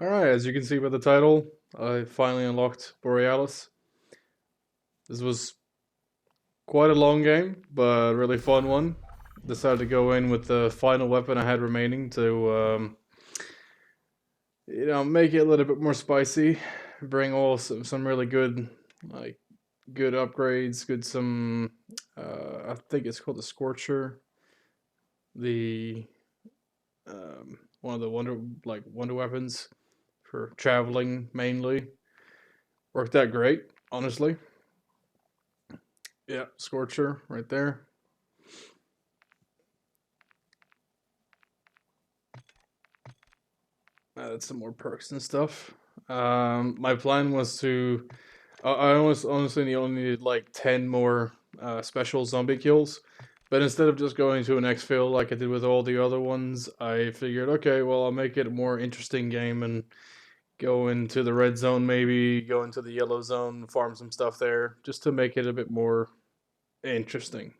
Alright, as you can see by the title, I finally unlocked Borealis. This was quite a long game, but a really fun one. Decided to go in with the final weapon I had remaining to, make it a little bit more spicy. Bring all some really good, like, good upgrades, I think it's called the Scorcher. The, one of the wonder weapons for traveling mainly. Worked out great, honestly. Yeah, Scorcher right there. Added some more perks and stuff. My plan was to. I honestly only needed like 10 more special zombie kills. But instead of just going to an exfil like I did with all the other ones, I figured, okay, well, I'll make it a more interesting game and go into the red zone, maybe go into the yellow zone, farm some stuff there, just to make it a bit more interesting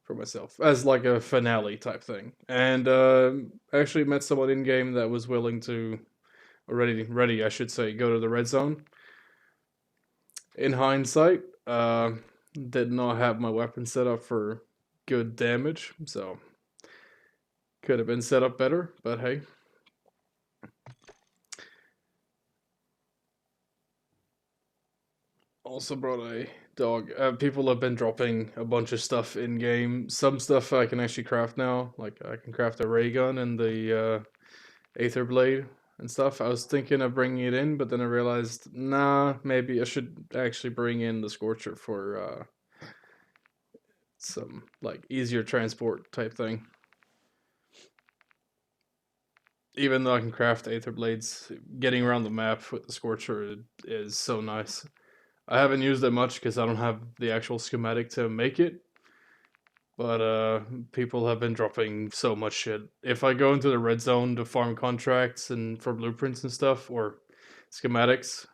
for myself as like a finale type thing. And I actually met someone in game that was willing to ready, I should say, go to the red zone. In hindsight, did not have my weapon set up for good damage, so could have been set up better. But hey, also brought a dog. People have been dropping a bunch of stuff in game. Some stuff I can actually craft now, like I can craft a ray gun and the Aether Blade and stuff. I was thinking of bringing it in, but then I realized, nah, maybe I should actually bring in the Scorcher for some like easier transport type thing. Even though I can craft Aether Blades, getting around the map with the Scorcher is so nice. I haven't used it much because I don't have the actual schematic to make it, but people have been dropping so much shit. If I go into the red zone to farm contracts and for blueprints and stuff or schematics,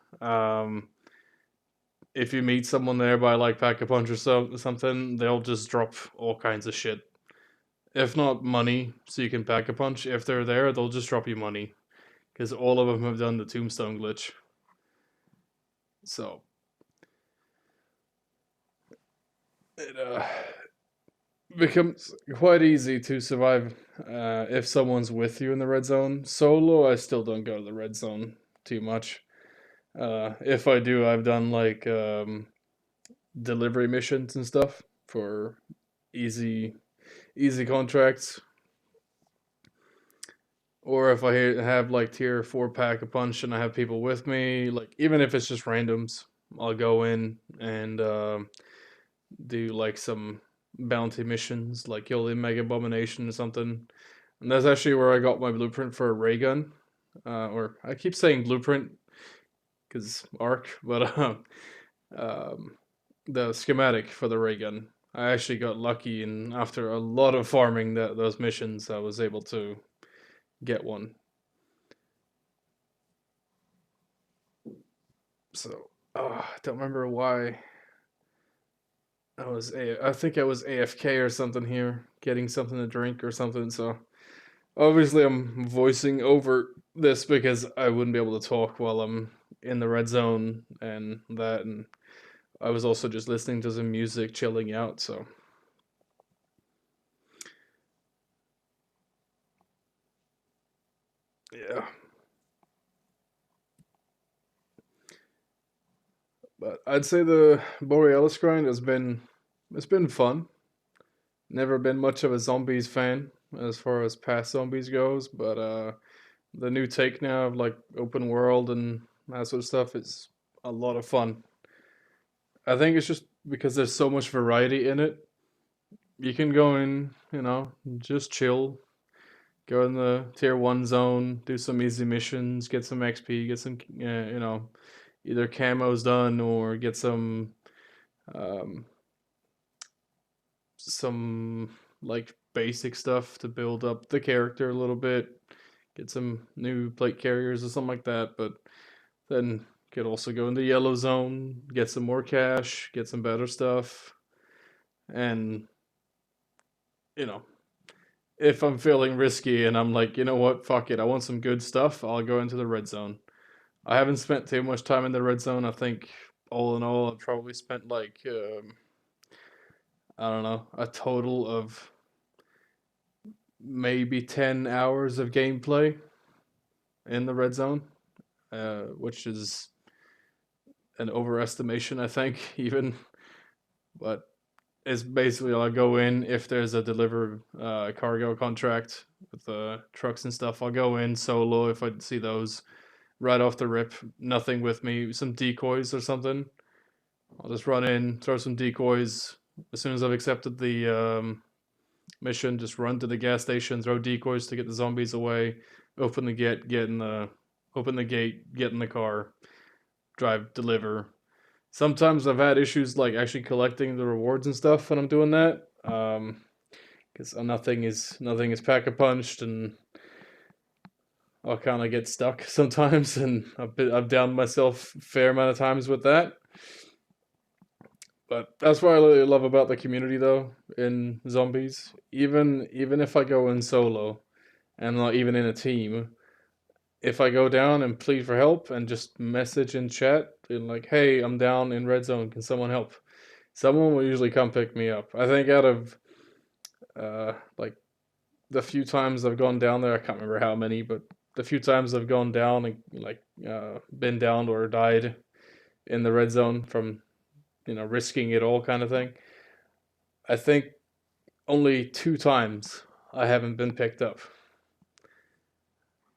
if you meet someone there by like pack a punch or something, they'll just drop all kinds of shit. If not money, so you can pack a punch. If they're there, they'll just drop you money because all of them have done the tombstone glitch. So it becomes quite easy to survive if someone's with you in the red zone. Solo, I still don't go to the red zone too much. If I do, I've done like delivery missions and stuff for easy easy contracts. Or if I have like tier 4 pack a punch and I have people with me, like even if it's just randoms, I'll go in and do like some bounty missions, like kill the Mega Abomination or something. And that's actually where I got my blueprint for a ray gun. Or I keep saying blueprint because arc, but the schematic for the ray gun. I actually got lucky, and after a lot of farming those missions, I was able to get one. So I don't remember why I think I was AFK or something here, getting something to drink or something. So obviously I'm voicing over this because I wouldn't be able to talk while I'm in the red zone and that, and I was also just listening to some music, chilling out. So yeah, but I'd say the Borealis grind it's been fun. Never been much of a zombies fan as far as past zombies goes, but the new take now of like open world and that sort of stuff is a lot of fun. I think it's just because there's so much variety in it. You can go in, just chill, go in the tier 1 zone, do some easy missions, get some XP, get some, either camos done or get um, some like basic stuff to build up the character a little bit, get some new plate carriers or something like that. But then could also go in the yellow zone, get some more cash, get some better stuff, and you know if I'm feeling risky and I'm like, you know what, fuck it, I want some good stuff, I'll go into the red zone. I haven't spent too much time in the red zone. I think all in all, I've probably spent like I don't know, a total of maybe 10 hours of gameplay in the red zone, which is an overestimation, I think, even. But it's basically I'll go in if there's a delivered cargo contract with the trucks and stuff. I'll go in solo if I see those right off the rip. Nothing with me, some decoys or something. I'll just run in, throw some decoys. As soon as I've accepted the mission, just run to the gas station, throw decoys to get the zombies away. Open the gate, get in the car, drive, deliver. Sometimes I've had issues like actually collecting the rewards and stuff when I'm doing that, because nothing is pack a punched, and I'll kind of get stuck sometimes, and I've downed myself a fair amount of times with that. But that's what I really love about the community, though, in zombies. Even if I go in solo, and not even in a team, if I go down and plead for help and just message in chat, and like, hey, I'm down in red zone, can someone help? Someone will usually come pick me up. I think out of like the few times I've gone down there, I can't remember how many, but the few times I've gone down and like been downed or died in the red zone from risking it all kind of thing, I think only 2 times I haven't been picked up.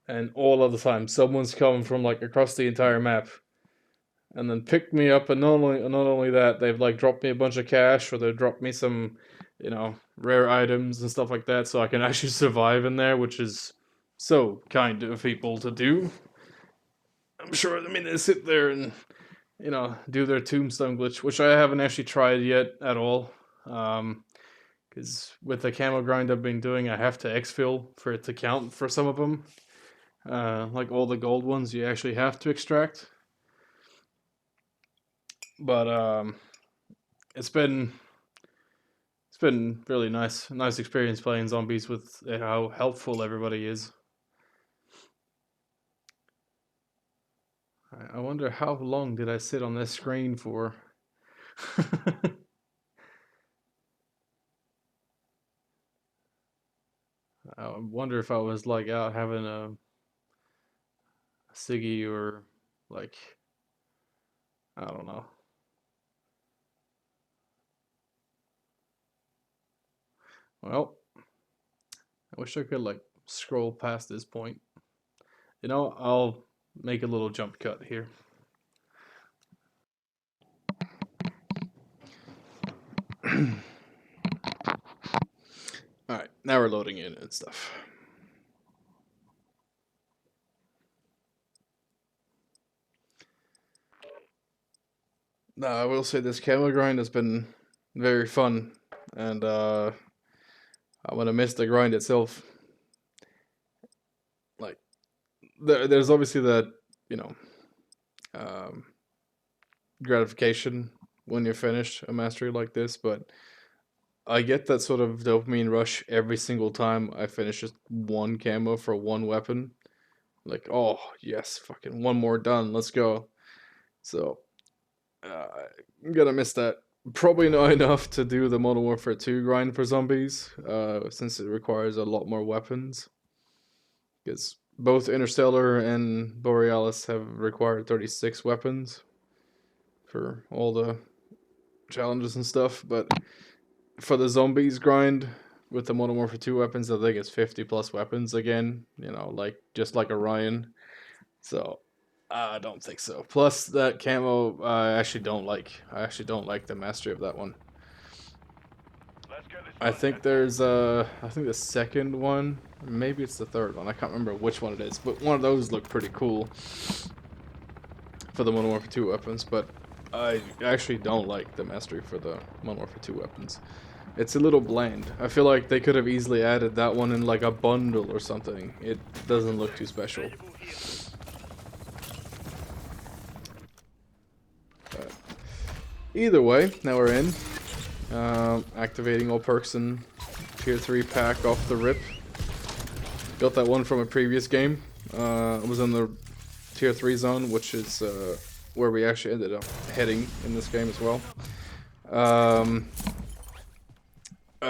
And all of the time, someone's come from like across the entire map, and then picked me up. And not only that, they've like dropped me a bunch of cash, or they've dropped me some, rare items and stuff like that, so I can actually survive in there, which is so kind of people to do. I'm sure. I mean, they sit there and do their tombstone glitch, which I haven't actually tried yet at all. Because with the camo grind I've been doing, I have to exfil for it to count for some of them. Like all the gold ones, you actually have to extract. But it's been really nice experience playing zombies with how helpful everybody is. I wonder how long did I sit on this screen for? I wonder if I was like out having a ciggy, or like, I don't know. Well, I wish I could like scroll past this point. I'll make a little jump cut here. Alright, now we're loading in and stuff. Now, I will say this camo grind has been very fun, and I'm gonna miss the grind itself. Like, there's obviously that, gratification when you're finished a mastery like this, but I get that sort of dopamine rush every single time I finish just one camo for one weapon. Like, oh, yes, fucking one more done, let's go. So, I'm gonna miss that. Probably not enough to do the Modern Warfare 2 grind for zombies, since it requires a lot more weapons. Because both Interstellar and Borealis have required 36 weapons for all the challenges and stuff, but for the zombies grind with the Modern Warfare 2 weapons, I think it's 50 plus weapons again, like just like Orion. So I don't think so. Plus that camo, I actually don't like. I actually don't like the mastery of that one. I think there's I think the second one, maybe it's the third one. I can't remember which one it is, but one of those looked pretty cool for the Modern Warfare 2 weapons. But I actually don't like the mastery for the Modern Warfare 2 weapons. It's a little bland. I feel like they could have easily added that one in like a bundle or something. It doesn't look too special. But either way, now we're in. Activating all perks and tier 3 pack off the rip. Got that one from a previous game. It was in the tier 3 zone, which is where we actually ended up heading in this game as well. I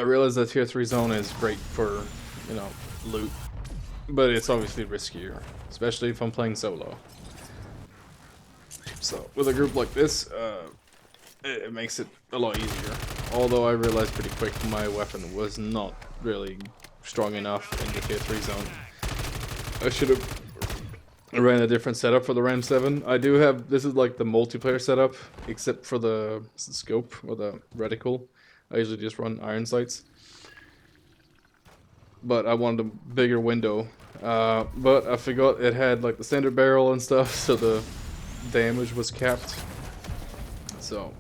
realize that tier 3 zone is great for, you know, loot, but it's obviously riskier, especially if I'm playing solo. So with a group like this, it makes it a lot easier. Although I realized pretty quick my weapon was not really strong enough in the tier 3 zone. I should have ran a different setup for the Ram 7. I do have, this is like the multiplayer setup, except for the scope or the reticle. I usually just run iron sights. But I wanted a bigger window. But I forgot it had like the standard barrel and stuff, so the damage was capped. So,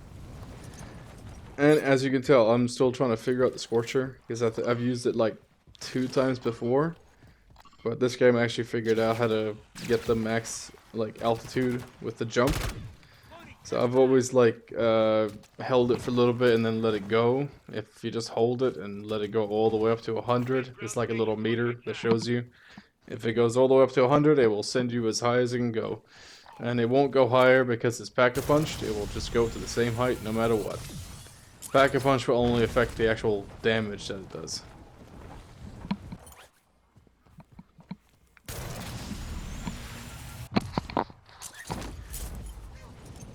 and as you can tell, I'm still trying to figure out the Scorcher, because I've used it like 2 times before. But this game I actually figured out how to get the max like altitude with the jump. So I've always like held it for a little bit and then let it go. If you just hold it and let it go all the way up to 100, it's like a little meter that shows you. If it goes all the way up to 100, it will send you as high as it can go. And it won't go higher because it's pack-a-punched, it will just go to the same height no matter what. Pack-a-punch will only affect the actual damage that it does.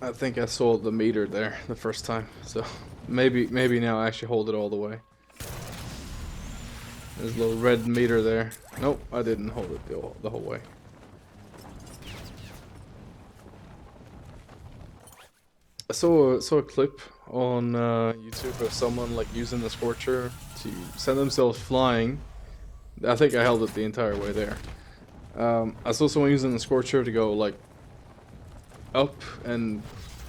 I think I saw the meter there the first time, so maybe now I actually hold it all the way. There's a little red meter there. Nope, I didn't hold it the whole way. I saw a clip on YouTube of someone like using the Scorcher to send themselves flying. I think I held it the entire way there. I saw someone using the Scorcher to go like up and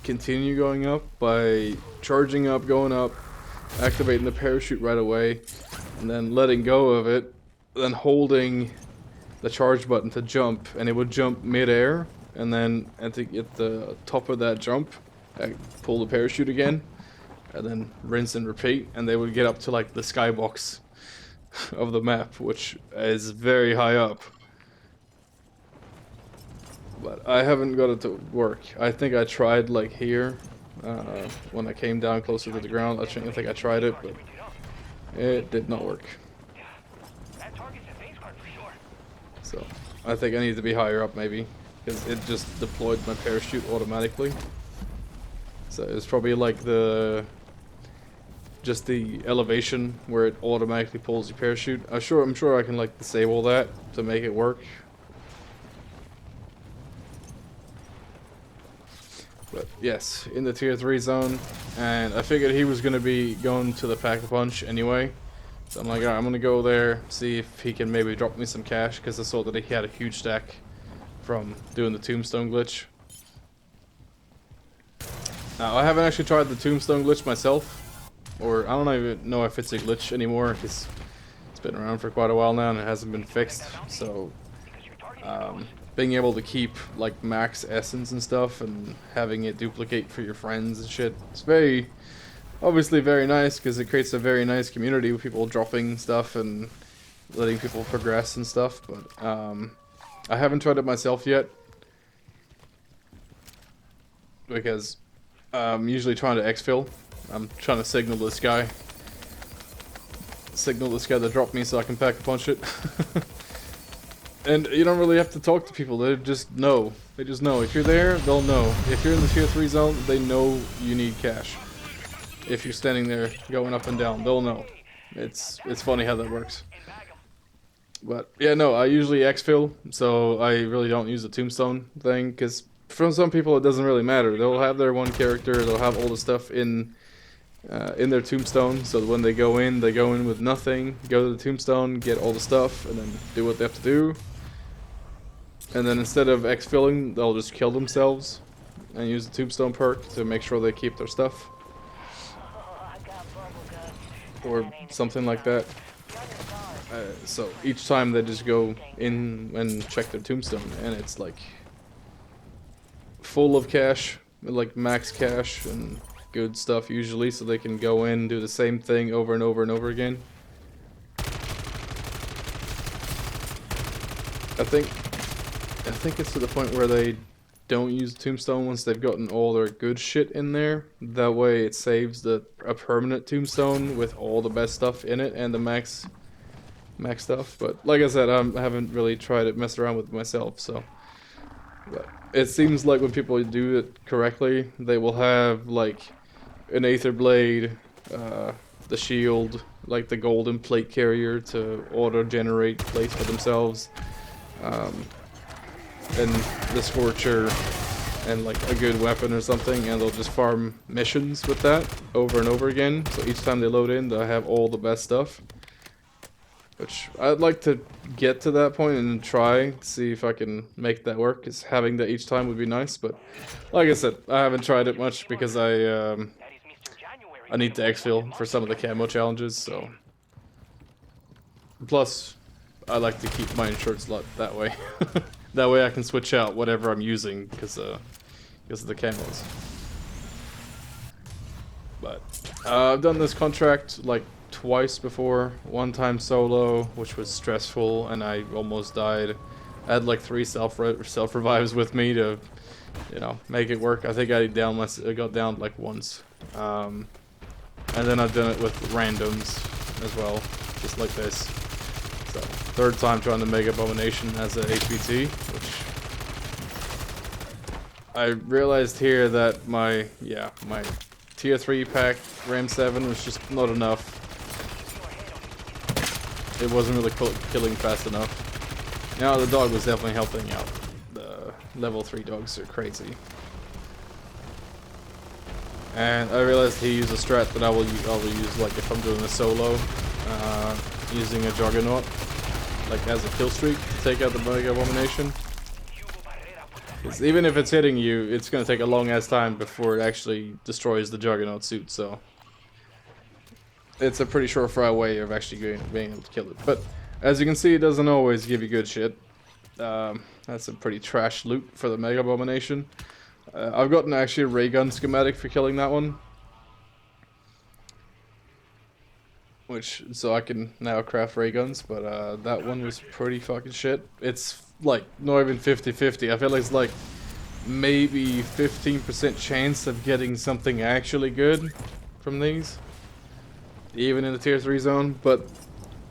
continue going up by charging up, going up, activating the parachute right away, and then letting go of it, then holding the charge button to jump, and it would jump mid-air, and then at the top of that jump, I pull the parachute again, and then rinse and repeat, and they would get up to like the skybox of the map, which is very high up. But I haven't got it to work. I think I tried like here, when I came down closer to the ground. I think I tried it, but it did not work. So I think I need to be higher up maybe, because it just deployed my parachute automatically. So it's probably like just the elevation where it automatically pulls your parachute. I'm sure I can like disable that to make it work. But yes, in the tier 3 zone, and I figured he was going to be going to the pack-a-punch anyway. So I'm like, alright, I'm going to go there, see if he can maybe drop me some cash, because I saw that he had a huge stack from doing the tombstone glitch. Now, I haven't actually tried the tombstone glitch myself, or I don't even know if it's a glitch anymore, because it's been around for quite a while now and it hasn't been fixed. So, being able to keep like max essence and stuff and having it duplicate for your friends and shit, it's obviously very nice, because it creates a very nice community with people dropping stuff and letting people progress and stuff. But I haven't tried it myself yet, because I'm usually trying to exfil. I'm trying to signal this guy to drop me so I can pack-a-punch it. And you don't really have to talk to people, they just know. They just know. If you're there, they'll know. If you're in the tier 3 zone, they know you need cash. If you're standing there going up and down, they'll know. It's funny how that works. But yeah, no, I usually exfil, so I really don't use the tombstone thing, because for some people it doesn't really matter. They'll have their one character, they'll have all the stuff in their tombstone, so when they go in with nothing, go to the tombstone, get all the stuff, and then do what they have to do. And then instead of exfilling, they'll just kill themselves and use the tombstone perk to make sure they keep their stuff. Or something like that. So each time they just go in and check their tombstone, and it's like full of cash, like max cash and good stuff usually, so they can go in and do the same thing over and over and over again. I think it's to the point where they don't use tombstone once they've gotten all their good shit in there. That way it saves a permanent tombstone with all the best stuff in it and the max stuff. But like I said, I haven't really tried it, messed around with it myself, so. But it seems like when people do it correctly, they will have like an Aether Blade, the shield, like the golden plate carrier to auto-generate plates for themselves, and the Scorcher, and like a good weapon or something, and they'll just farm missions with that over and over again. So each time they load in, they'll have all the best stuff. Which I'd like to get to that point and try to see if I can make that work, because having that each time would be nice. But like I said, I haven't tried it much because I need to exfil for some of the camo challenges. So plus, I like to keep my insured slot that way. That way I can switch out whatever I'm using because of the camos. But I've done this contract like twice before. One time solo, which was stressful, and I almost died. I had like 3 self revives with me to, you know, make it work. I think I got down like once, and then I've done it with randoms as well, just like this. So 3rd time trying to make Abomination as a HVT, which I realized here that my tier 3 pack Ram 7 was just not enough. It wasn't really killing fast enough. Now the dog was definitely helping out. The level 3 dogs are crazy. And I realized he used a strat that I will use like if I'm doing a solo, using a Juggernaut, like as a kill streak to take out the Mega Abomination. Because even if it's hitting you, it's gonna take a long ass time before it actually destroys the Juggernaut suit, so it's a pretty surefire way of actually being able to kill it. But as you can see, it doesn't always give you good shit. That's a pretty trash loot for the Mega Abomination. I've gotten actually a ray gun schematic for killing that one, so I can now craft ray guns, but that one was pretty fucking shit. It's like not even 50-50. I feel like it's like maybe 15% chance of getting something actually good from these, even in the tier 3 zone. But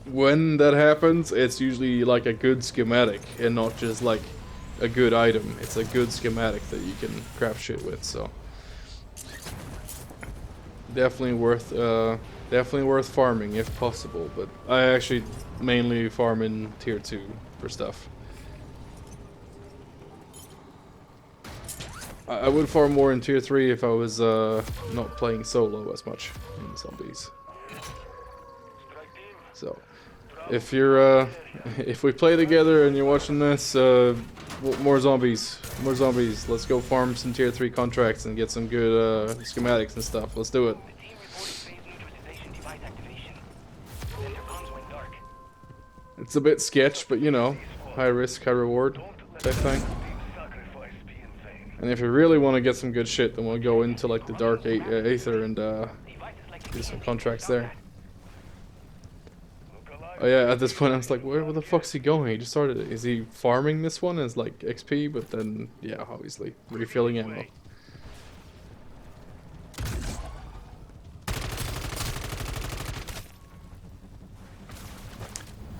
when that happens, it's usually like a good schematic and not just like a good item. It's a good schematic that you can craft shit with, so definitely worth farming if possible. But I actually mainly farm in tier 2 for stuff. I would farm more in tier 3 if I was not playing solo as much in zombies. So if you're if we play together and you're watching this, more zombies. Let's go farm some tier 3 contracts and get some good schematics and stuff. Let's do it. It's a bit sketch, but you know, high risk, high reward type thing. And if you really want to get some good shit, then we'll go into like the Dark Aether and do some contracts there. Oh yeah, at this point I was like, where the fuck's he going? He just started it. Is he farming this one as like XP? But then, yeah, obviously, refilling ammo.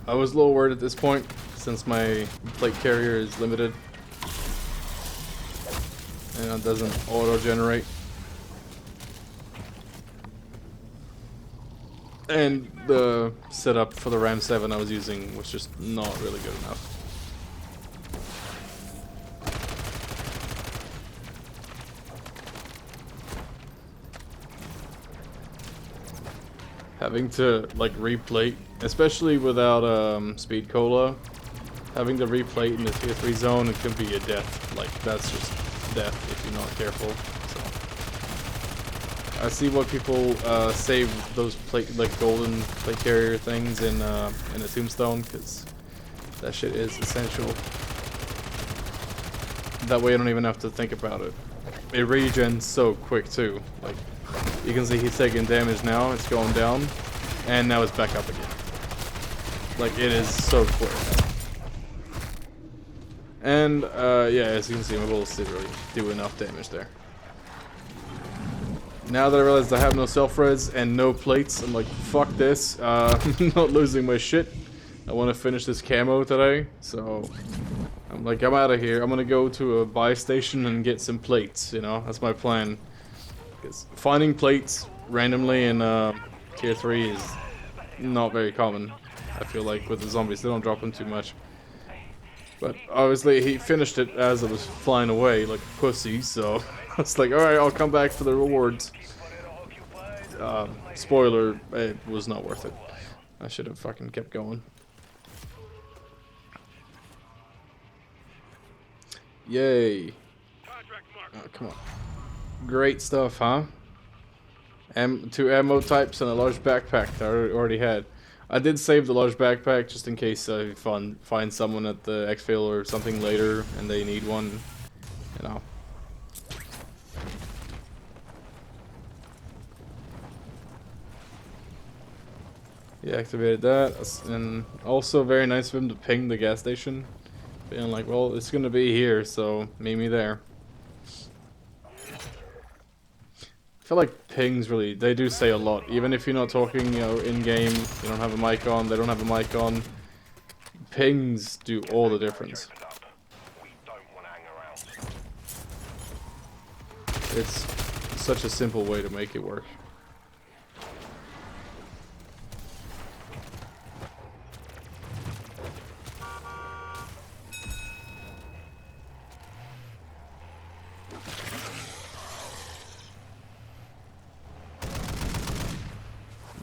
I was a little worried at this point, since my plate carrier is limited. And it doesn't auto-generate. And the setup for the Ram 7 I was using was just not really good enough. Having to like replate, especially without speed cola, having to replate in the tier 3 zone, it can be a death. Like that's just death if you're not careful. I see what people save those golden plate carrier things in a tombstone, because that shit is essential. That way I don't even have to think about it. It regens so quick too. Like you can see he's taking damage now, it's going down, and now it's back up again. Like it is so quick. And yeah, as you can see, my bullets didn't really do enough damage there. Now that I realized I have no self-res and no plates, I'm like, fuck this. I'm not losing my shit. I want to finish this camo today, so I'm like, I'm out of here. I'm gonna go to a buy station and get some plates, you know? That's my plan. Because finding plates randomly in tier 3 is not very common. I feel like with the zombies, they don't drop them too much. But obviously he finished it as I was flying away like a pussy, so I was like, alright, I'll come back for the rewards. Spoiler, it was not worth it. I should have fucking kept going. Yay. Oh, come on. Great stuff, huh? 2 ammo types and a large backpack that I already had. I did save the large backpack just in case I find someone at the exfil or something later and they need one, you know. He activated that, and also very nice of him to ping the gas station. Being like, well, it's gonna be here, so meet me there. I feel like pings really, they do say a lot. Even if you're not talking, you know, in-game, you don't have a mic on, they don't have a mic on. Pings do all the difference. It's such a simple way to make it work.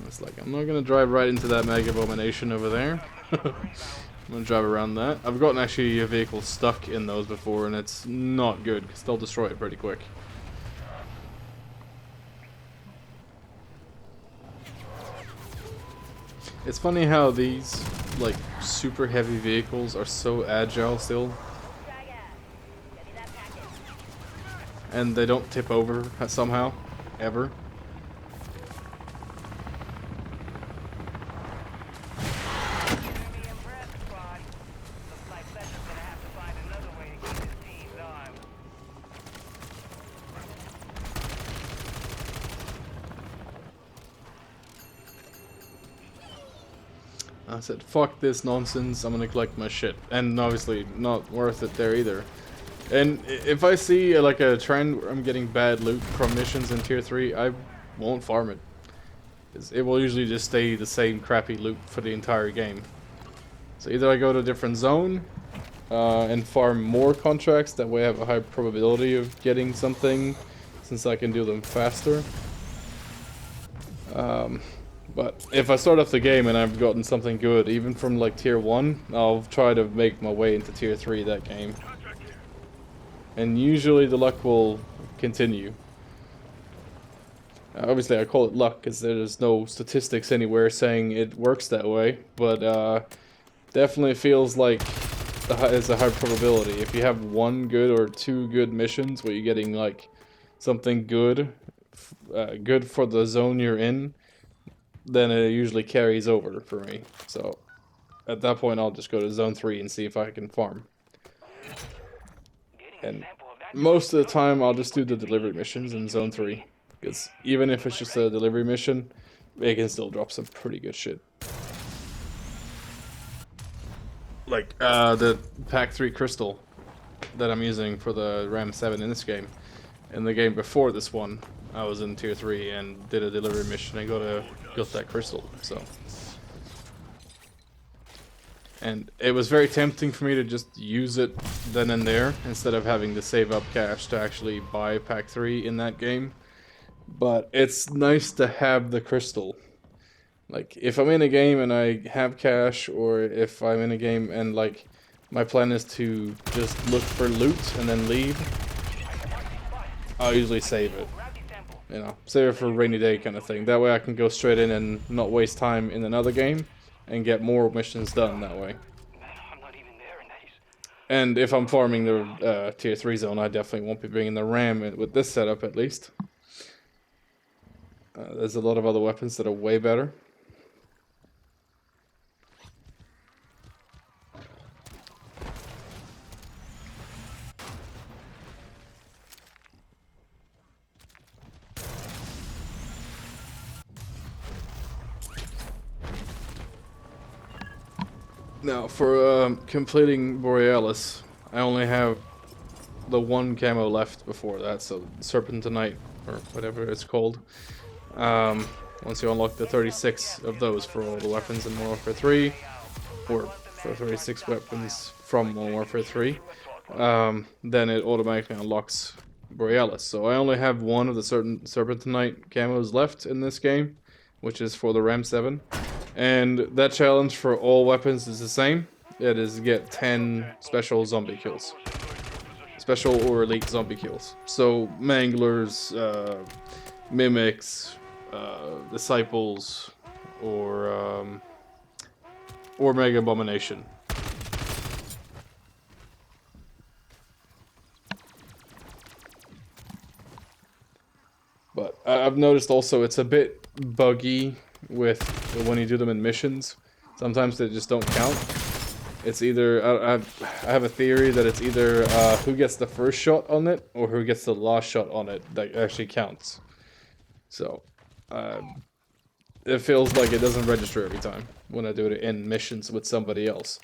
It's like, I'm not gonna drive right into that mega abomination over there. I'm gonna drive around that. I've gotten actually a vehicle stuck in those before and it's not good because they'll destroy it pretty quick. It's funny how these like super heavy vehicles are so agile still. And they don't tip over somehow, ever. I said, fuck this nonsense, I'm gonna collect my shit. And obviously, not worth it there either. And if I see like a trend where I'm getting bad loot from missions in tier 3, I won't farm it. It will usually just stay the same crappy loot for the entire game. So either I go to a different zone and farm more contracts, that way I have a high probability of getting something, since I can do them faster. But if I start off the game and I've gotten something good, even from like tier 1, I'll try to make my way into tier 3 that game. And usually the luck will continue. Obviously I call it luck because there's no statistics anywhere saying it works that way, but definitely feels like it's a high probability. If you have 1 good or 2 good missions where you're getting like something good, good for the zone you're in, then it usually carries over for me. So at that point I'll just go to zone 3 and see if I can farm. And most of the time I'll just do the delivery missions in zone 3. Because even if it's just a delivery mission, it can still drop some pretty good shit. Like the Pack 3 crystal that I'm using for the Ram 7 in this game. In the game before this one, I was in tier 3 and did a delivery mission and got that crystal, so. And it was very tempting for me to just use it then and there, instead of having to save up cash to actually buy Pack 3 in that game. But it's nice to have the crystal. Like, if I'm in a game and I have cash, or if I'm in a game and, like, my plan is to just look for loot and then leave, I'll usually save it. You know, save it for a rainy day kind of thing. That way I can go straight in and not waste time in another game and get more missions done that way. And if I'm farming the tier 3 zone, I definitely won't be bringing the Ram with this setup at least. There's a lot of other weapons that are way better. Now, for completing Borealis, I only have the one camo left before that, so Serpentinite, or whatever it's called. Once you unlock the 36 of those for all the weapons in Modern Warfare 3, or for 36 weapons from Modern Warfare 3, then it automatically unlocks Borealis. So I only have one of the certain Serpentinite camos left in this game, which is for the Ram 7. And that challenge for all weapons is the same. It is get 10 special zombie kills. Special or elite zombie kills. So Manglers, Mimics, Disciples, or Mega Abomination. But I've noticed also it's a bit buggy with when you do them in missions. Sometimes they just don't count. It's either I have a theory that it's either who gets the first shot on it or who gets the last shot on it that actually counts. So it feels like it doesn't register every time when I do it in missions with somebody else.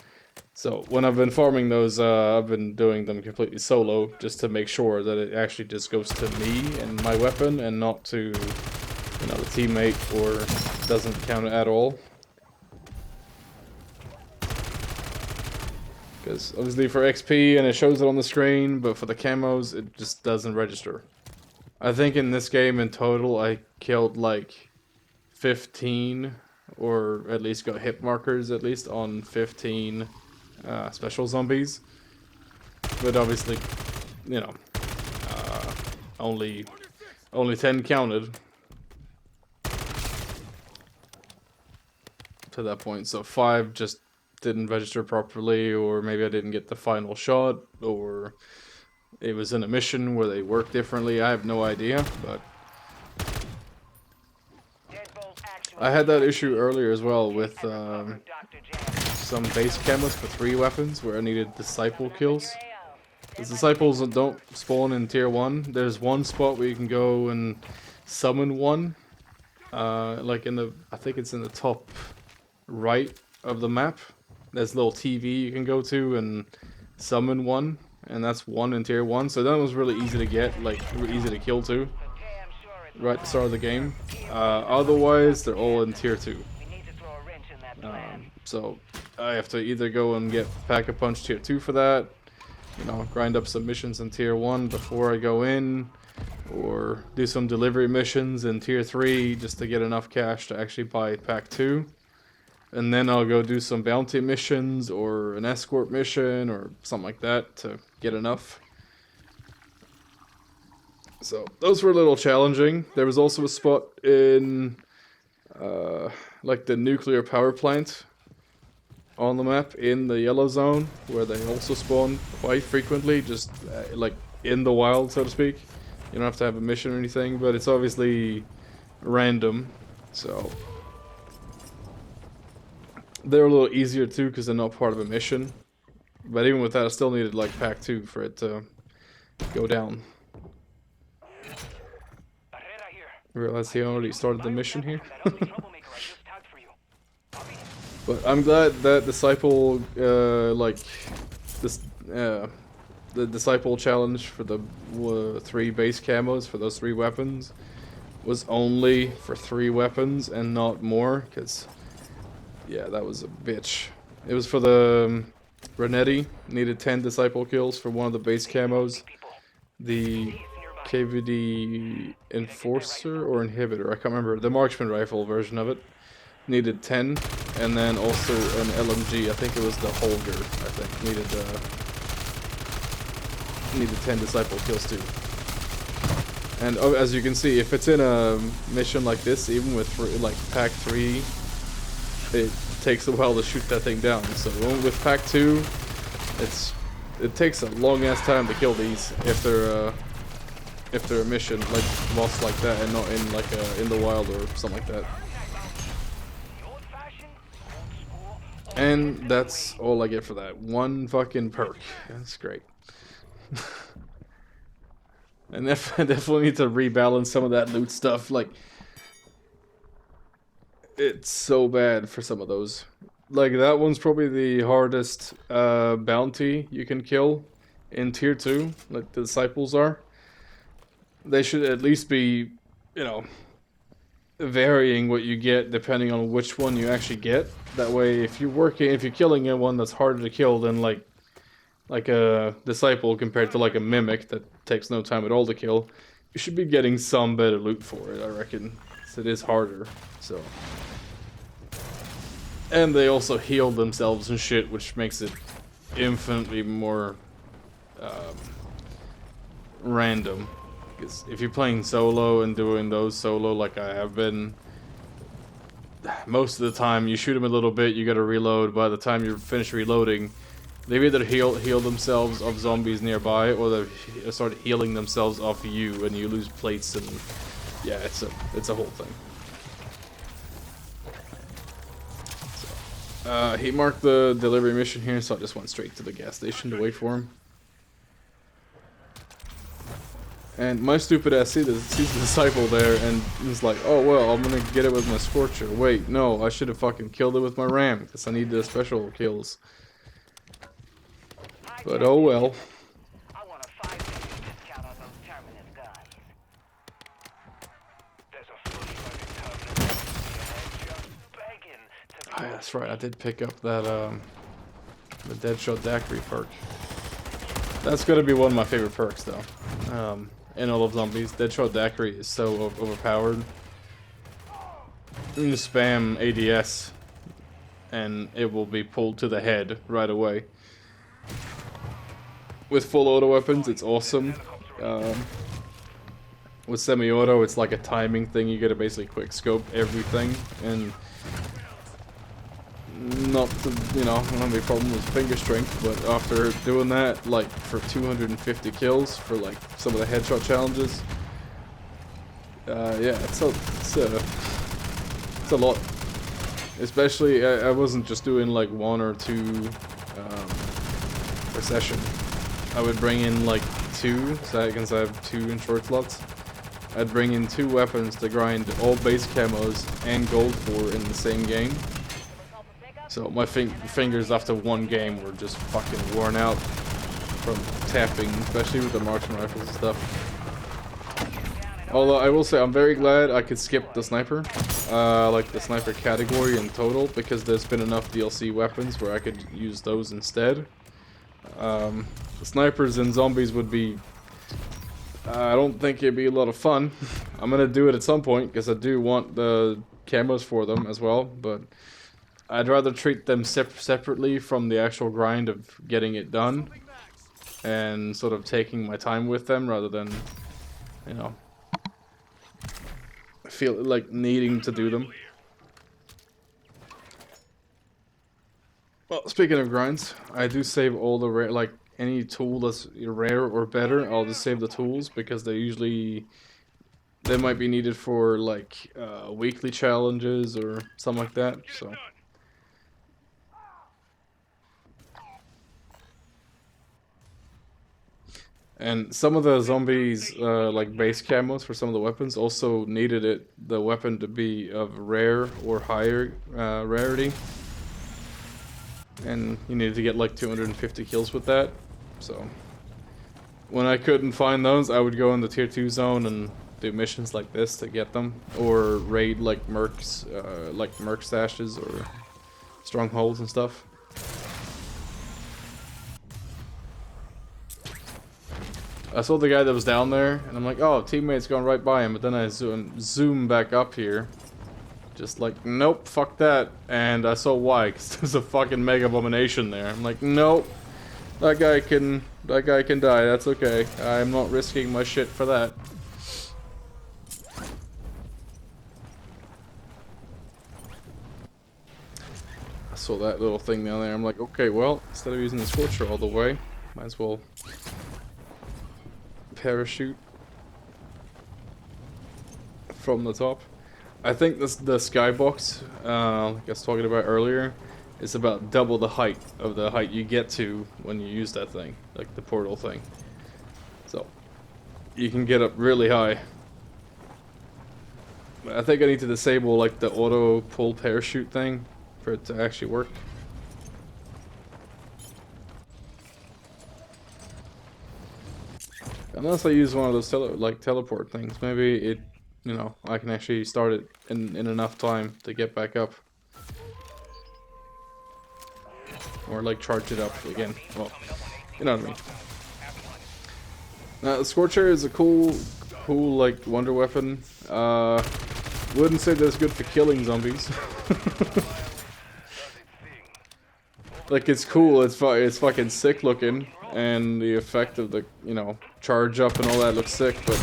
So when I've been farming those, I've been doing them completely solo just to make sure that it actually just goes to me and my weapon and not to, you know, the teammate, or doesn't count at all. Because obviously for XP and it shows it on the screen, but for the camos it just doesn't register. I think in this game in total I killed like 15, or at least got hit markers at least on 15 special zombies. But obviously, you know, only 10 counted to that point, so 5 just didn't register properly, or maybe I didn't get the final shot, or it was in a mission where they work differently. I have no idea, but I had that issue earlier as well with some base camos for 3 weapons where I needed disciple kills. The disciples don't spawn in tier 1. There's one spot where you can go and summon one, like in the, I think it's in the top right of the map. There's a little TV you can go to and summon one, and that's one in tier 1. So that was really easy to get, like really easy to kill too, right at the start of the game. Otherwise, they're all in tier 2. So I have to either go and get Pack-a-Punch tier 2 for that, you know, grind up some missions in tier 1 before I go in, or do some delivery missions in tier 3 just to get enough cash to actually buy pack 2. And then I'll go do some bounty missions or an escort mission or something like that to get enough. So those were a little challenging. There was also a spot in like the nuclear power plant on the map in the yellow zone where they also spawn quite frequently, just like in the wild, so to speak. You don't have to have a mission or anything, but it's obviously random, so they're a little easier too because they're not part of a mission. But even with that, I still needed like pack 2 for it to go down. I realized he already started the mission here. But I'm glad that Disciple, like, this, the Disciple challenge for the 3 base camos for those 3 weapons was only for 3 weapons and not more, because, yeah, that was a bitch. It was for the Renetti, needed 10 Disciple kills for one of the base camos. The KVD Enforcer or Inhibitor, I can't remember, the Marksman Rifle version of it, needed 10, and then also an LMG, I think it was the Holger, I think, needed 10 Disciple kills too. And as you can see, if it's in a mission like this, even with like pack 3, it takes a while to shoot that thing down. So with pack 2, it takes a long ass time to kill these if they're a mission like lost like that and not in like in the wild or something like that. And that's all I get for that. 1 fucking perk. That's great. And I definitely need to rebalance some of that loot stuff. Like, it's so bad for some of those. like that one's probably the hardest bounty you can kill in tier 2, like the disciples are. They should at least be, you know, varying what you get depending on which one you actually get. That way, if you're killing a one that's harder to kill than like a disciple compared to like a mimic that takes no time at all to kill, you should be getting some better loot for it, I reckon. 'Cause it is harder, so. And they also heal themselves and shit, which makes it infinitely more random. Because if you're playing solo and doing those solo like I have been, most of the time you shoot them a little bit, you gotta reload. By the time you're finished reloading, they either heal themselves off zombies nearby, or they start healing themselves off you, and you lose plates, and yeah, it's a whole thing. So, he marked the delivery mission here, so I just went straight to the gas station to wait for him. And my stupid ass sees the disciple there, and he's like, "Oh well, I'm gonna get it with my scorcher." Wait, no, I should have fucking killed it with my ram, because I need the special kills. But oh well. I want a 5% discount on those Terminus guys. There's a fully loaded Terminus just begging to be. Oh, yeah, that's right, I did pick up that the Deadshot Daiquiri perk. That's gonna be one of my favorite perks though. In all of zombies, Deadshot Daiquiri is so overpowered. You can just spam ADS and it will be pulled to the head right away. With full auto weapons, it's awesome. With semi-auto, it's like a timing thing. You gotta basically quick scope everything, and not to, you know, I don't have any problem with finger strength, but after doing that, like for 250 kills for like some of the headshot challenges, yeah, it's a lot. Especially, I wasn't just doing like 1 or 2 per session. I would bring in like 2, since I have 2 in short slots. I'd bring in 2 weapons to grind all base camos and gold for in the same game. So my fingers after 1 game were just fucking worn out from tapping, especially with the marksman rifles and stuff. Although I will say I'm very glad I could skip the sniper, like the sniper category in total, because there's been enough DLC weapons where I could use those instead. The snipers and zombies would be, I don't think it'd be a lot of fun. I'm gonna do it at some point because I do want the camos for them as well, but I'd rather treat them separately from the actual grind of getting it done and sort of taking my time with them rather than, you know, feel like needing to do them. Well, speaking of grinds, I do save all the rare, like any tool that's rare or better, I'll just save the tools because they might be needed for like weekly challenges or something like that, so. And some of the zombies, like base camos for some of the weapons, also needed the weapon to be of rare or higher rarity. And you needed to get like 250 kills with that. So when I couldn't find those, I would go in the tier 2 zone and do missions like this to get them, or raid like mercs, like merc stashes or strongholds and stuff. I saw the guy that was down there, and I'm like, oh, teammate's going right by him, but then I zoom back up here. Just like, nope, fuck that. And I saw why, because there's a fucking mega abomination there. I'm like, nope, that guy can die, that's okay. I'm not risking my shit for that. I saw that little thing down there, I'm like, okay, well, instead of using the scorcher all the way, might as well parachute from the top. I think the skybox, like I was talking about earlier, is about double the height of the height you get to when you use that thing, like the portal thing. So you can get up really high. But I think I need to disable like the auto pull parachute thing for it to actually work. Unless I use one of those teleport things, maybe it, I can actually start it in enough time to get back up, or like charge it up again. Well, you know what I mean. Now, the Scorcher is a cool like wonder weapon. Wouldn't say that's good for killing zombies. Like, it's cool, it's fucking sick looking, and the effect of the, charge up and all that looks sick, but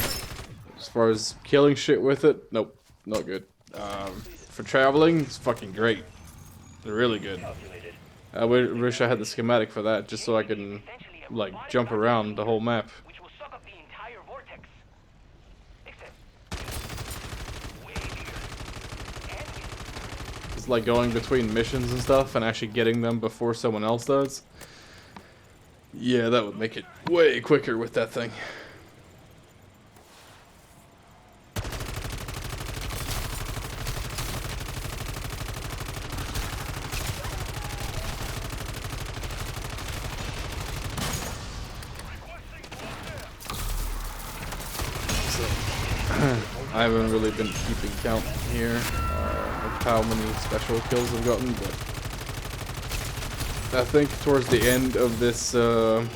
as far as killing shit with it, nope, not good. For traveling, it's fucking great. Really good. I wish I had the schematic for that, just so I can, like, jump around the whole map. which will suck up the entire vortex. Except way bigger. And It's like going between missions and stuff and actually getting them before someone else does. Yeah, that would make it way quicker with that thing. I haven't really been keeping count here of how many special kills I've gotten, but I think towards the end of this what's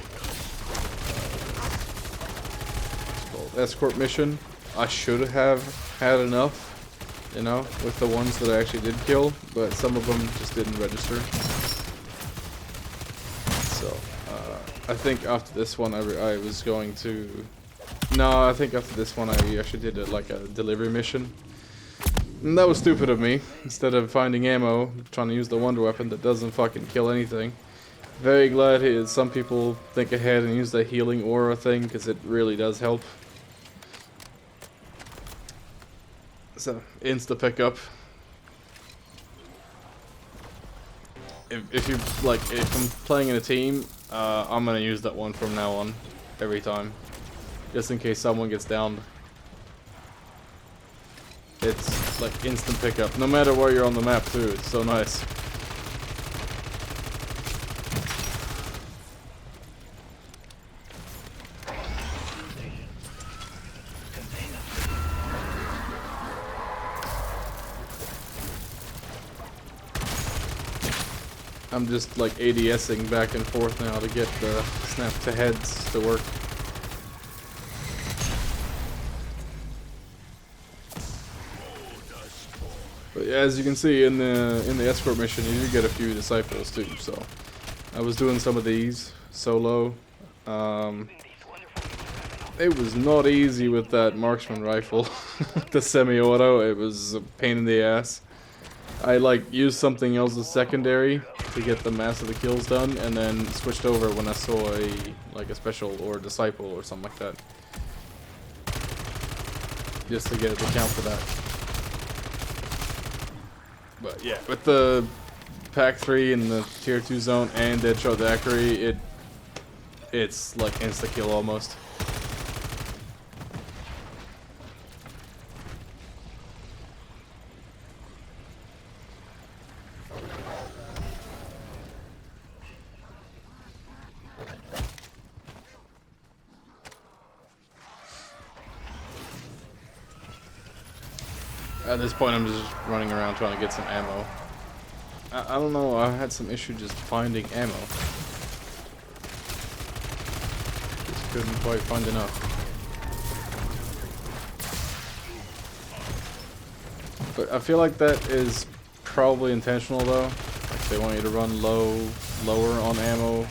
it called, escort mission, I should have had enough, with the ones that I actually did kill, but some of them just didn't register. So I think after this one I was going to... No, I think after this one I actually did like a delivery mission. And that was stupid of me. Instead of finding ammo, trying to use the wonder weapon that doesn't fucking kill anything. Very glad some people think ahead and use the healing aura thing, because it really does help. So, insta pickup. If I'm playing in a team, I'm gonna use that one from now on, every time. Just in case someone gets downed. It's like instant pickup, no matter where you're on the map too, it's so nice. I'm just like ADSing back and forth now to get the snap to heads to work. But yeah, as you can see in the escort mission, you do get a few disciples too. So I was doing some of these solo. It was not easy with that marksman rifle, the semi-auto. It was a pain in the ass. I like used something else as secondary to get the mass of the kills done, and then switched over when I saw a special or disciple or something like that, just to get it to count for that. But yeah, with the Pack 3 in the Tier 2 zone and Deadshot Daiquiri, it's like insta-kill almost. At this point, I'm just running around trying to get some ammo. I don't know, I had some issue just finding ammo. Just couldn't quite find enough. But I feel like that is probably intentional though. Like they want you to run lower on ammo, and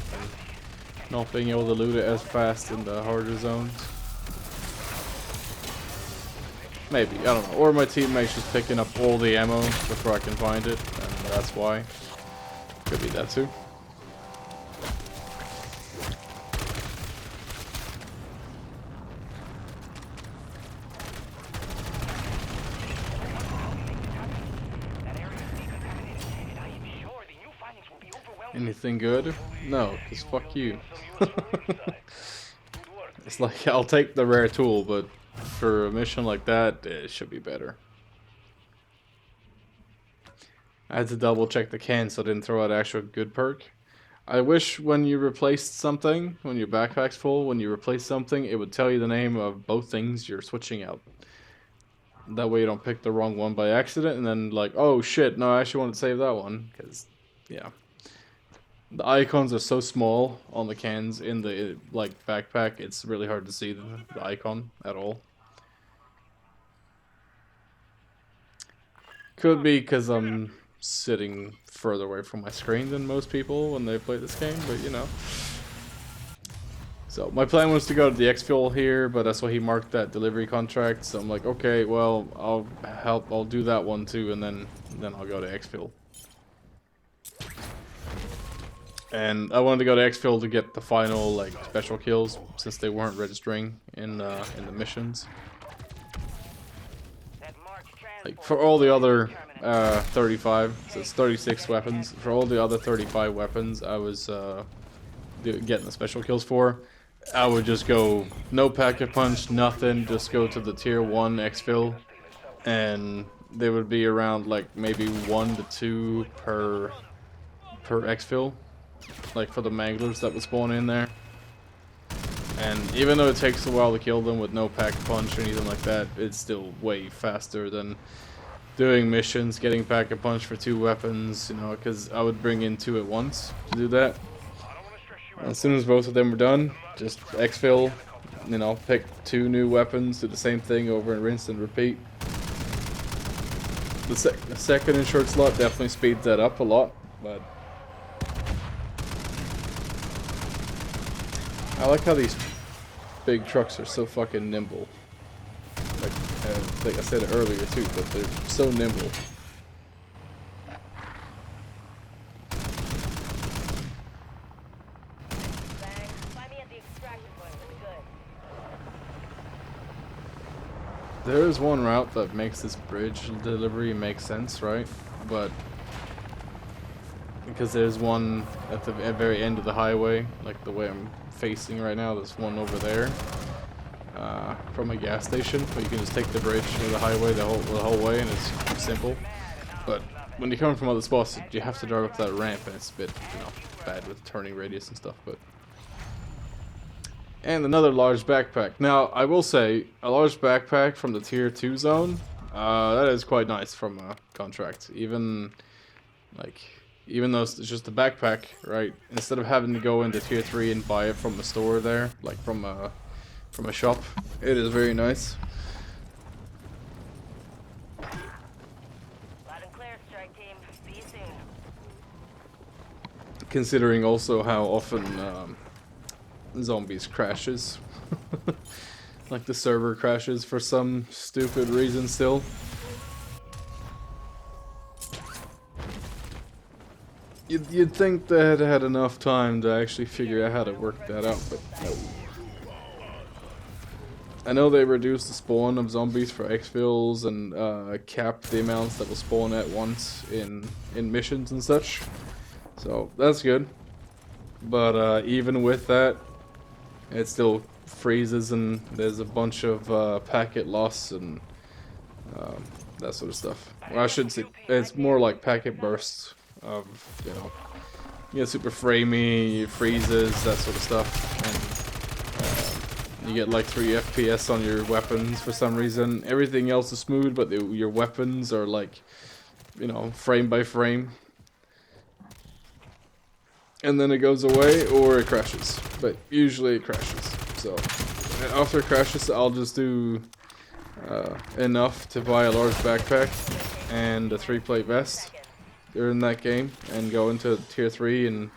not being able to loot it as fast in the harder zones. Maybe, I don't know. Or my teammate's just picking up all the ammo before I can find it, and that's why. Could be that too. Anything good? No, because fuck you. It's like, I'll take the rare tool, but for a mission like that, it should be better. I had to double check the can so I didn't throw out actual good perk. I wish when you replaced something, when your backpack's full, when you replace something, it would tell you the name of both things you're switching out. That way you don't pick the wrong one by accident and then like, oh shit, no, I actually want to save that one. Because, yeah. The icons are so small on the cans in the like backpack, it's really hard to see the icon at all. Could be because I'm sitting further away from my screen than most people when they play this game, but you know. So my plan was to go to the exfil here, but that's why he marked that delivery contract. So I'm like, okay, well, I'll do that one too, and then I'll go to exfil. And I wanted to go to exfil to get the final like special kills since they weren't registering in the missions. Like for all the other 35, so it's 36 weapons. For all the other 35 weapons, I was getting the special kills for. I would just go no packet punch, nothing. Just go to the tier 1 exfil, and they would be around like maybe 1 to 2 per exfil, like for the manglers that would spawn in there. And even though it takes a while to kill them with no pack punch or anything like that, it's still way faster than doing missions, getting pack a punch for 2 weapons, you know, because I would bring in 2 at once to do that. As soon as both of them were done, just exfil, you know, pick 2 new weapons, do the same thing over and rinse and repeat. The second and short slot definitely speeds that up a lot, but I like how these big trucks are so fucking nimble. Like I said it earlier too, but they're so nimble. There is one route that makes this bridge delivery make sense, right? But because there's one at the very end of the highway, like the way I'm facing right now, there's one over there from a gas station, but you can just take the bridge or the highway the whole way, and it's simple. But when you come from other spots, you have to drive up that ramp, and it's a bit, you know, bad with turning radius and stuff. But and another large backpack. Now, I will say, a large backpack from the tier 2 zone, that is quite nice from a contract. Even though it's just a backpack, right? Instead of having to go into tier 3 and buy it from a store there, like from a shop, it is very nice. Loud and clear, strike team. See you soon. Considering also how often zombies crashes. Like the server crashes for some stupid reason still. You'd think they had enough time to actually figure out how to work that out, but no. I know they reduced the spawn of zombies for exfils and capped the amounts that will spawn at once in missions and such. So that's good. But even with that, it still freezes and there's a bunch of packet loss and that sort of stuff. Well, I should say it's more like packet bursts of, you know, you get super framey, freezes, that sort of stuff. And you get like 3 FPS on your weapons for some reason. Everything else is smooth, but your weapons are like, you know, frame by frame. And then it goes away or it crashes, but usually it crashes. So after it crashes, I'll just do enough to buy a large backpack and a 3-plate vest during that game and go into tier 3 and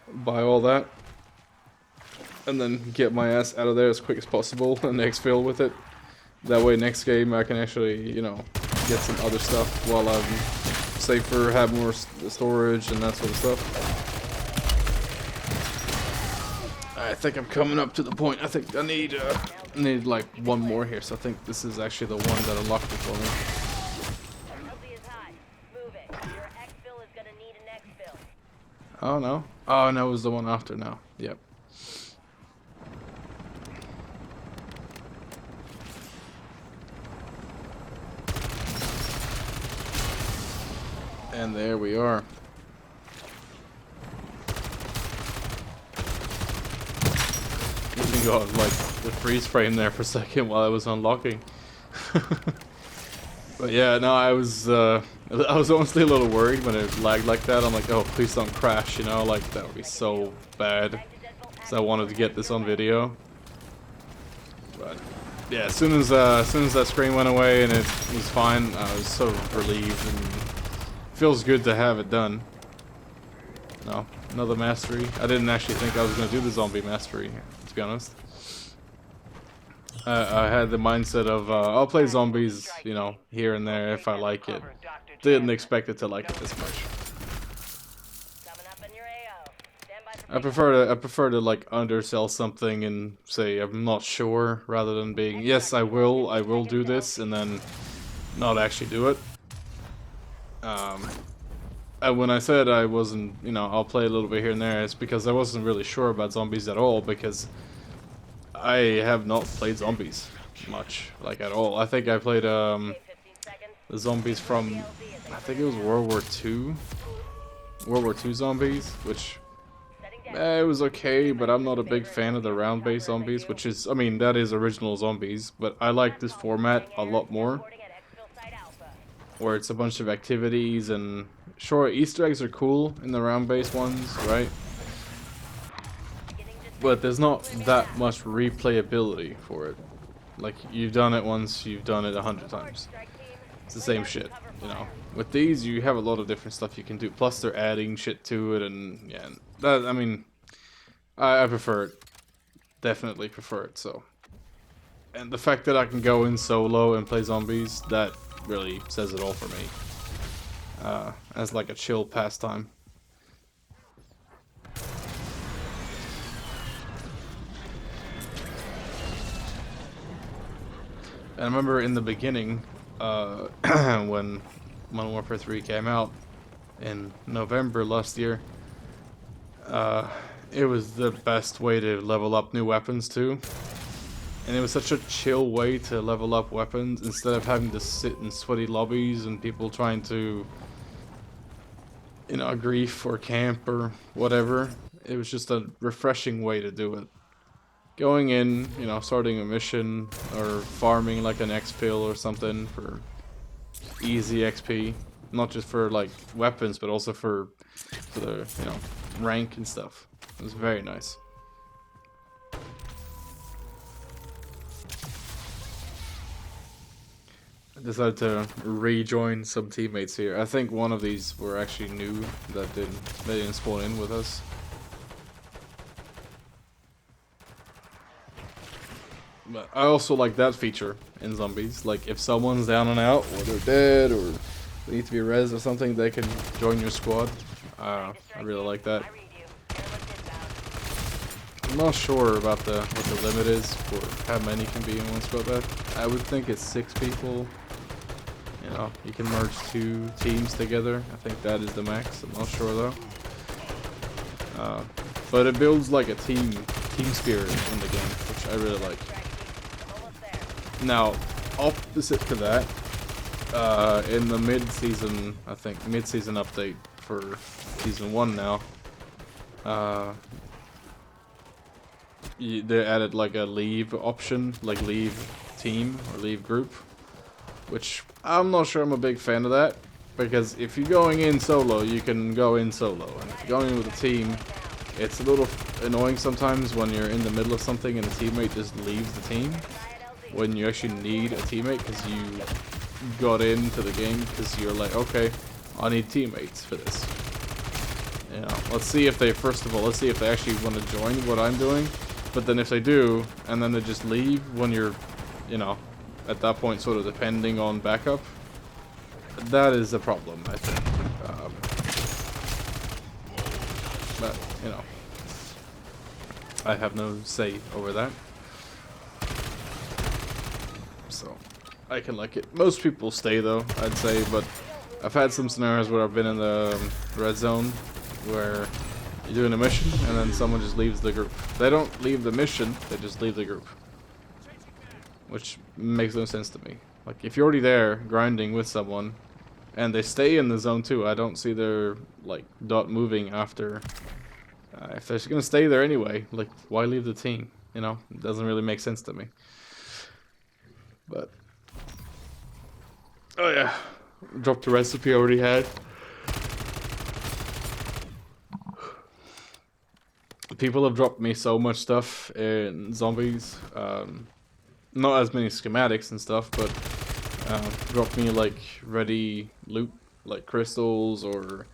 buy all that. And then get my ass out of there as quick as possible and exfil with it. That way next game I can actually, you know, get some other stuff while I'm safer, have more storage and that sort of stuff. I think I'm coming up to the point. I think I need like one more here, so I think this is actually the one that unlocked it for me. Oh no. Oh no, it was the one after now. Yep. And there we are. got like the freeze frame there for a second while I was unlocking. But yeah, no, I was honestly a little worried when it lagged like that. I'm like, oh, please don't crash, you know, like that would be so bad. So I wanted to get this on video. But yeah, as soon as that screen went away and it was fine, I was so relieved, and it feels good to have it done. No, another mastery. I didn't actually think I was gonna do the zombie mastery, to be honest. I had the mindset of I'll play zombies, you know, here and there if I like it. Didn't expect it to like it this much. I prefer to like undersell something and say I'm not sure, rather than being yes I will do this and then not actually do it. And when I said I wasn't, you know, I'll play a little bit here and there, it's because I wasn't really sure about zombies at all, because I have not played zombies much, like at all. I think I played the zombies from, I think it was World War II zombies, which it was okay, but I'm not a big fan of the round-based zombies, which is, I mean, that is original zombies, but I like this format a lot more, where it's a bunch of activities, and sure, Easter eggs are cool in the round-based ones, right? But there's not that much replayability for it. Like, you've done it once, you've done it 100 times. It's the same shit, you know. With these, you have a lot of different stuff you can do. Plus, they're adding shit to it, and yeah, that, I mean, I prefer it. Definitely prefer it, so. And the fact that I can go in solo and play zombies, that really says it all for me. As like a chill pastime. And I remember in the beginning, when Modern Warfare 3 came out in November last year, it was the best way to level up new weapons too. And it was such a chill way to level up weapons, instead of having to sit in sweaty lobbies and people trying to, you know, grief or camp or whatever. It was just a refreshing way to do it. Going in, you know, starting a mission or farming like an exfil or something for easy XP, not just for like weapons, but also for the, you know, rank and stuff. It was very nice. I decided to rejoin some teammates here. I think one of these were actually new, that they didn't spawn in with us. But I also like that feature in zombies. Like, if someone's down and out, or they're dead, or they need to be res or something, they can join your squad. I really like that. I'm not sure about what the limit is for how many can be in one squad. I would think it's 6 people. You know, you can merge 2 teams together. I think that is the max. I'm not sure though. But it builds like a team spirit in the game, which I really like. Now, opposite to that, in the mid-season, I think, mid-season update for Season 1 now, they added like a leave option, like leave team or leave group, which I'm not sure I'm a big fan of that, because if you're going in solo, you can go in solo, and if you're going in with a team, it's a little annoying sometimes when you're in the middle of something and a teammate just leaves the team, when you actually need a teammate because you got into the game because you're like, okay, I need teammates for this. You know, let's see if they, first of all, let's see if they actually want to join what I'm doing, but then if they do, and then they just leave when you're, you know, at that point sort of depending on backup, that is a problem, I think. But, you know, I have no say over that. So, I can like it. Most people stay though, I'd say, but I've had some scenarios where I've been in the red zone where you're doing a mission and then someone just leaves the group. They don't leave the mission, they just leave the group. Which makes no sense to me. Like, if you're already there grinding with someone and they stay in the zone too, I don't see their like dot moving after. If they're gonna stay there anyway, like, why leave the team? You know, it doesn't really make sense to me. But oh yeah, dropped the recipe I already had. People have dropped me so much stuff in zombies. Not as many schematics and stuff, but dropped me like ready loot, like crystals or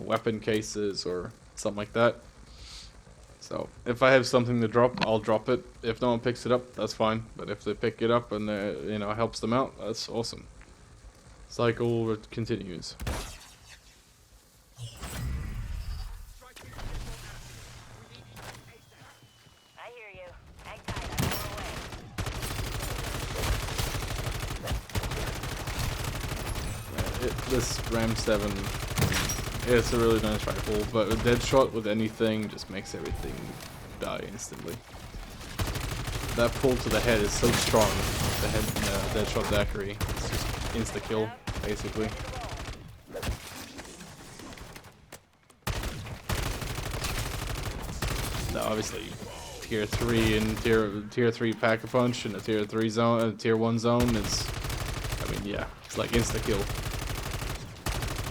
weapon cases or something like that. So if I have something to drop, I'll drop it. If no one picks it up, that's fine. But if they pick it up and you know, helps them out, that's awesome. Cycle continues. I hear you. Hang tight, I'm on the way. This Ram 7, it's a really nice rifle, but a dead shot with anything just makes everything die instantly. That pull to the head is so strong. The head dead shot daiquiri, it's just insta kill basically. Now, obviously, tier 3 and tier 3 pack a punch in a tier 3 zone, tier 1 zone is, I mean, yeah, it's like insta kill.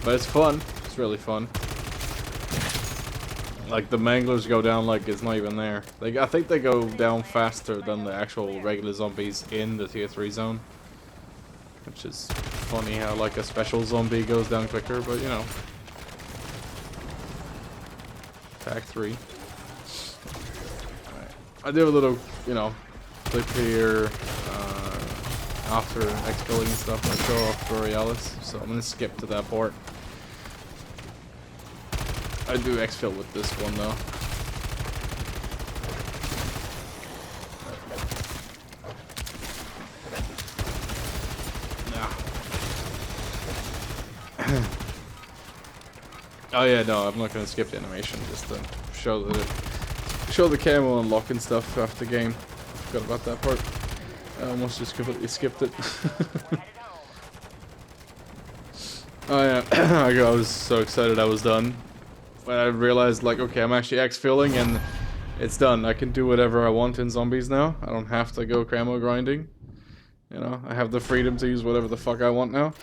But it's fun. It's really fun. Like the manglers go down like it's not even there. I think they go down faster than the actual regular zombies in the tier 3 zone. Which is funny how like a special zombie goes down quicker, but you know. Pack 3. Alright. I did a little, you know, clip here after exfilling and stuff. I show off Borealis, so I'm gonna skip to that part. I do exfil with this one though. Oh yeah, no, I'm not gonna skip the animation. Just to show the camo unlock and stuff after the game. Forgot about that part. I almost just completely skipped it. Oh yeah, I was so excited I was done. When I realized, like, okay, I'm actually exfilling and it's done. I can do whatever I want in zombies now. I don't have to go camo grinding. You know, I have the freedom to use whatever the fuck I want now.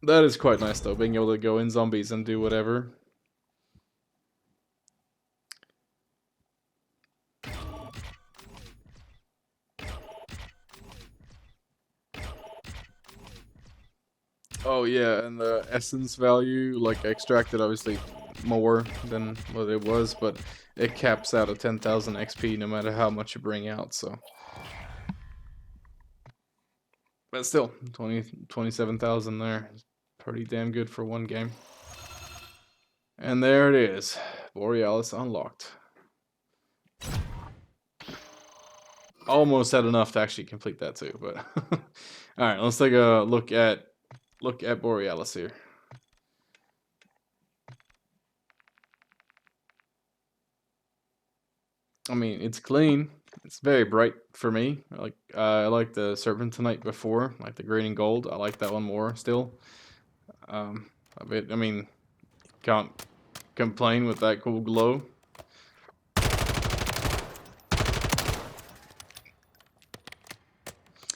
That is quite nice though, being able to go in zombies and do whatever. Oh yeah, and the essence value, like I extracted obviously more than what it was, but it caps out at 10,000 XP no matter how much you bring out, so. But still, 27,000 there. Pretty damn good for one game. And there it is. Borealis unlocked. Almost had enough to actually complete that too, but alright, let's take a look at Borealis here. I mean, it's clean. It's very bright for me. I like the Serpentinite before, like the green and gold. I like that one more still. I mean, can't complain with that cool glow.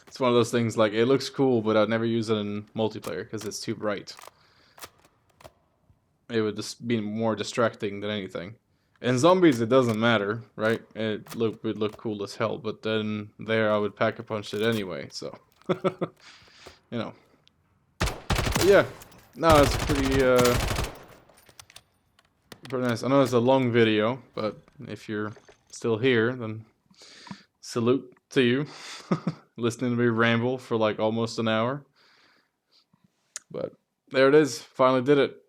It's one of those things like it looks cool, but I'd never use it in multiplayer because it's too bright. It would just be more distracting than anything. In zombies, it doesn't matter, right? It would look cool as hell, but then there I would pack a punch it anyway. So, you know. But yeah, no, it's pretty nice. I know it's a long video, but if you're still here, then salute to you. Listening to me ramble for like almost an hour. But there it is. Finally did it.